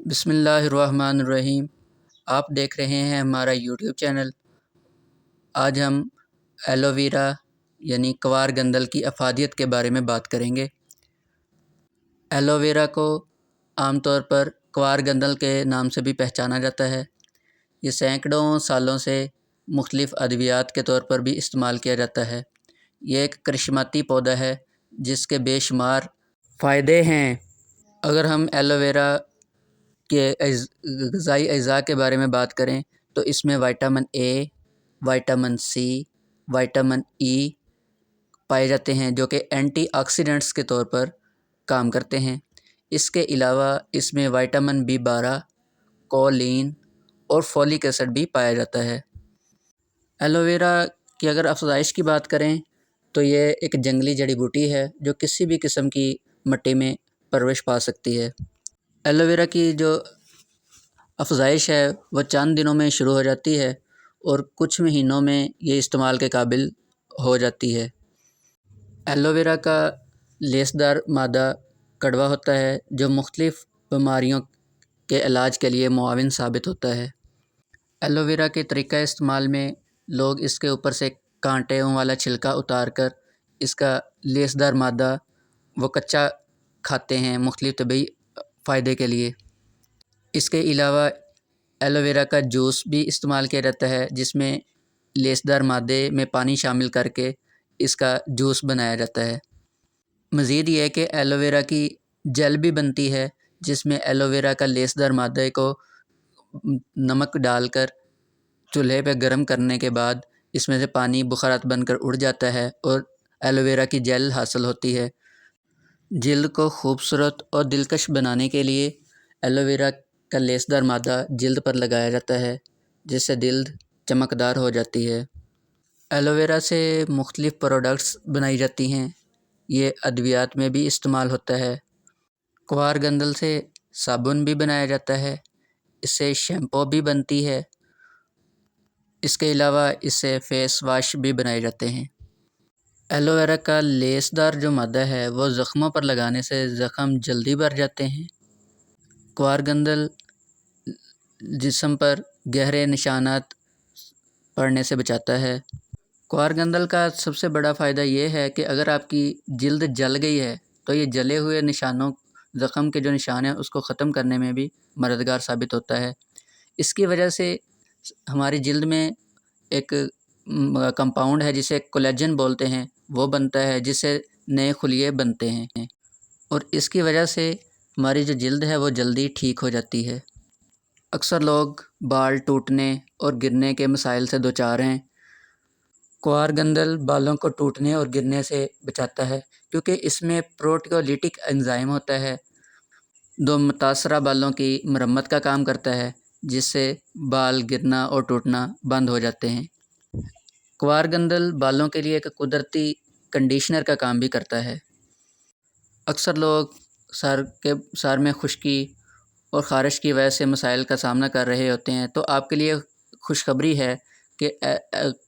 بسم اللہ الرحمن الرحیم۔ آپ دیکھ رہے ہیں ہمارا یوٹیوب چینل۔ آج ہم ایلو ویرا یعنی کوار گندل کی افادیت کے بارے میں بات کریں گے۔ ایلو ویرا کو عام طور پر کوار گندل کے نام سے بھی پہچانا جاتا ہے۔ یہ سینکڑوں سالوں سے مختلف ادویات کے طور پر بھی استعمال کیا جاتا ہے۔ یہ ایک کرشماتی پودا ہے جس کے بے شمار فائدے ہیں۔ اگر ہم ایلو ویرا کے غذائی اجزاء کے بارے میں بات کریں تو اس میں vitamin A, vitamin C, vitamin E پائے جاتے ہیں جو کہ اینٹی آکسیڈنٹس کے طور پر کام کرتے ہیں۔ اس کے علاوہ اس میں وٹامن B12، کولین اور فولک ایسڈ بھی پایا جاتا ہے۔ ایلو ویرا کی اگر افزائش کی بات کریں تو یہ ایک جنگلی جڑی بوٹی ہے جو کسی بھی قسم کی مٹی میں پرورش پا سکتی ہے۔ ایلو ویرا کی جو افزائش ہے وہ چند دنوں میں شروع ہو جاتی ہے اور کچھ مہینوں میں یہ استعمال کے قابل ہو جاتی ہے۔ ایلو ویرا کا لیسدار مادہ کڑوا ہوتا ہے جو مختلف بیماریوں کے علاج کے لیے معاون ثابت ہوتا ہے۔ ایلو ویرا کے طریقہ استعمال میں لوگ اس کے اوپر سے کانٹوں والا چھلکا اتار کر اس کا لیسدار مادہ وہ کچا کھاتے ہیں مختلف طبی فائدے کے لیے۔ اس کے علاوہ ایلو ویرا کا جوس بھی استعمال کیا جاتا ہے جس میں لیسدار مادے میں پانی شامل کر کے اس کا جوس بنایا جاتا ہے۔ مزید یہ کہ ایلو ویرا کی جیل بھی بنتی ہے جس میں ایلو ویرا کا لیسدار مادے کو نمک ڈال کر چولہے پہ گرم کرنے کے بعد اس میں سے پانی بخارات بن کر اڑ جاتا ہے اور ایلو ویرا کی جیل حاصل ہوتی ہے۔ جلد کو خوبصورت اور دلکش بنانے کے لیے ایلو ویرا کا لیسدار مادہ جلد پر لگایا جاتا ہے جس سے جلد چمکدار ہو جاتی ہے۔ ایلو ویرا سے مختلف پروڈکٹس بنائی جاتی ہیں۔ یہ ادویات میں بھی استعمال ہوتا ہے۔ کوار گندل سے صابن بھی بنایا جاتا ہے، اس سے شیمپو بھی بنتی ہے۔ اس کے علاوہ اس سے فیس واش بھی بنائے جاتے ہیں۔ ایلو ویرا کا لیسدار جو مادہ ہے وہ زخموں پر لگانے سے زخم جلدی بھر جاتے ہیں۔ کوار گندل جسم پر گہرے نشانات پڑنے سے بچاتا ہے۔ کوار گندل کا سب سے بڑا فائدہ یہ ہے کہ اگر آپ کی جلد جل گئی ہے تو یہ جلے ہوئے زخم کے جو نشان ہیں اس کو ختم کرنے میں بھی مددگار ثابت ہوتا ہے۔ اس کی وجہ سے ہماری جلد میں ایک کمپاؤنڈ ہے جسے کولیجن بولتے ہیں، وہ بنتا ہے جس سے نئے خلیے بنتے ہیں اور اس کی وجہ سے ہماری جو جلد ہے وہ جلدی ٹھیک ہو جاتی ہے۔ اکثر لوگ بال ٹوٹنے اور گرنے کے مسائل سے دوچار ہیں۔ کوار گندل بالوں کو ٹوٹنے اور گرنے سے بچاتا ہے کیونکہ اس میں پروٹیولیٹک انزائم ہوتا ہے جو متاثرہ بالوں کی مرمت کا کام کرتا ہے جس سے بال گرنا اور ٹوٹنا بند ہو جاتے ہیں۔ کوار گندل بالوں کے لیے ایک قدرتی کنڈیشنر کا کام بھی کرتا ہے۔ اکثر لوگ سر میں خشکی اور خارش کی وجہ سے مسائل کا سامنا کر رہے ہوتے ہیں تو آپ کے لیے خوشخبری ہے کہ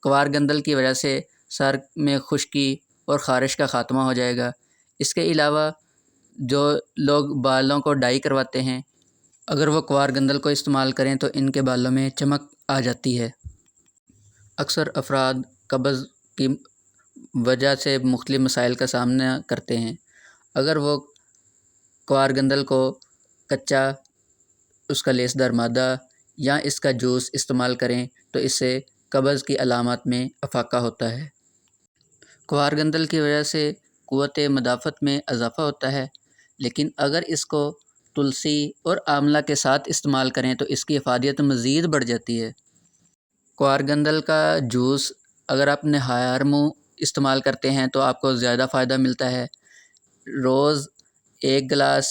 کوار گندل کی وجہ سے سر میں خشکی اور خارش کا خاتمہ ہو جائے گا۔ اس کے علاوہ جو لوگ بالوں کو ڈائی کرواتے ہیں اگر وہ کوار گندل کو استعمال کریں تو ان کے بالوں میں چمک آ جاتی ہے۔ اکثر افراد قبض کی وجہ سے مختلف مسائل کا سامنا کرتے ہیں۔ اگر وہ کوار گندل کو کچا، اس کا لیسدار مادہ یا اس کا جوس استعمال کریں تو اس سے قبض کی علامات میں افاقہ ہوتا ہے۔ کوار گندل کی وجہ سے قوت مدافعت میں اضافہ ہوتا ہے، لیکن اگر اس کو تلسی اور آملہ کے ساتھ استعمال کریں تو اس کی افادیت مزید بڑھ جاتی ہے۔ کوار گندل کا جوس اگر آپ نہار منہ استعمال کرتے ہیں تو آپ کو زیادہ فائدہ ملتا ہے۔ روز 1 گلاس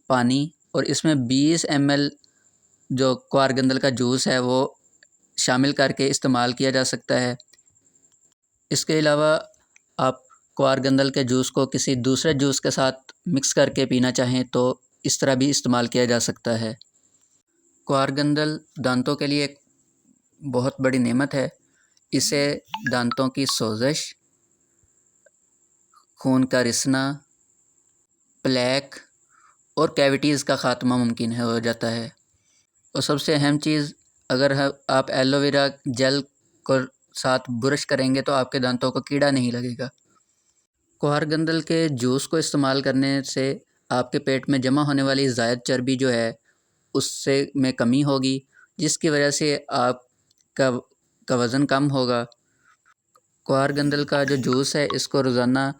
پانی اور اس میں 20 ml جو کوار گندل کا جوس ہے وہ شامل کر کے استعمال کیا جا سکتا ہے۔ اس کے علاوہ آپ کوار گندل کے جوس کو کسی دوسرے جوس کے ساتھ مکس کر کے پینا چاہیں تو اس طرح بھی استعمال کیا جا سکتا ہے۔ کوار گندل دانتوں کے لیے ایک بہت بڑی نعمت ہے۔ اسے دانتوں کی سوزش، خون کا رسنا، پلیک اور کیویٹیز کا خاتمہ ممکن ہو جاتا ہے۔ اور سب سے اہم چیز، اگر آپ ایلو ویرا جیل کو ساتھ برش کریں گے تو آپ کے دانتوں کو کیڑا نہیں لگے گا۔ کوہار گندل کے جوس کو استعمال کرنے سے آپ کے پیٹ میں جمع ہونے والی زائد چربی جو ہے اس میں کمی ہوگی، جس کی وجہ سے آپ کا وزن کم ہوگا۔ کوہار گندل کا جو جوس ہے اس کو روزانہ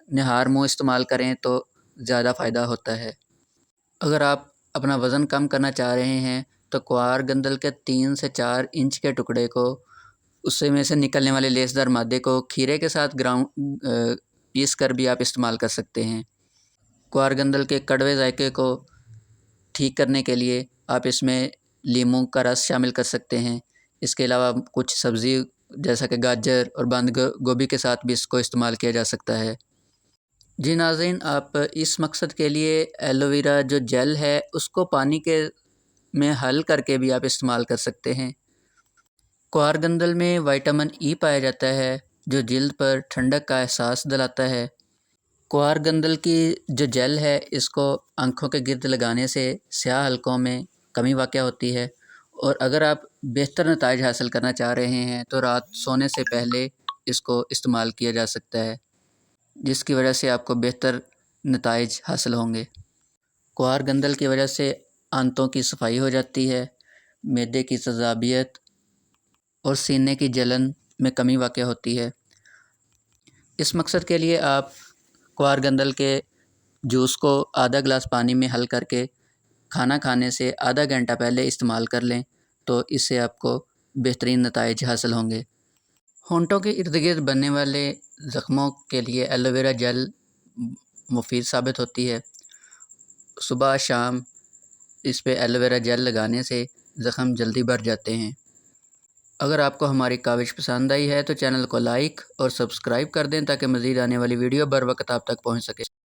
نہار منہ استعمال کریں تو زیادہ فائدہ ہوتا ہے۔ اگر آپ اپنا وزن کم کرنا چاہ رہے ہیں تو کوہار گندل کے 3 سے 4 انچ کے ٹکڑے کو، اس میں سے نکلنے والے لیسدار مادے کو کھیرے کے ساتھ پیس کر بھی آپ استعمال کر سکتے ہیں۔ کوہار گندل کے کڑوے ذائقے کو ٹھیک کرنے کے لیے آپ اس میں لیموں کا رس شامل کر سکتے ہیں۔ اس کے علاوہ کچھ سبزی جیسا کہ گاجر اور بند گوبھی کے ساتھ بھی اس کو استعمال کیا جا سکتا ہے۔ جی ناظرین، آپ اس مقصد کے لیے ایلو ویرا جو جیل ہے اس کو پانی میں حل کر کے بھی آپ استعمال کر سکتے ہیں۔ کوہار گندل میں وٹامن ای پایا جاتا ہے جو جلد پر ٹھنڈک کا احساس دلاتا ہے۔ کوہار گندل کی جو جیل ہے اس کو آنکھوں کے گرد لگانے سے سیاہ حلقوں میں کمی واقع ہوتی ہے، اور اگر آپ بہتر نتائج حاصل کرنا چاہ رہے ہیں تو رات سونے سے پہلے اس کو استعمال کیا جا سکتا ہے، جس کی وجہ سے آپ کو بہتر نتائج حاصل ہوں گے۔ کوہار گندل کی وجہ سے آنتوں کی صفائی ہو جاتی ہے، معدے کی تیزابیت اور سینے کی جلن میں کمی واقع ہوتی ہے۔ اس مقصد کے لیے آپ کوہار گندل کے جوس کو آدھا گلاس پانی میں حل کر کے کھانا کھانے سے آدھا گھنٹہ پہلے استعمال کر لیں تو اس سے آپ کو بہترین نتائج حاصل ہوں گے۔ ہونٹوں کے ارد گرد بننے والے زخموں کے لیے ایلو ویرا جیل مفید ثابت ہوتی ہے۔ صبح شام اس پہ ایلو ویرا جیل لگانے سے زخم جلدی بھر جاتے ہیں۔ اگر آپ کو ہماری کاوش پسند آئی ہے تو چینل کو لائک اور سبسکرائب کر دیں تاکہ مزید آنے والی ویڈیو بر وقت آپ تک پہنچ سکے۔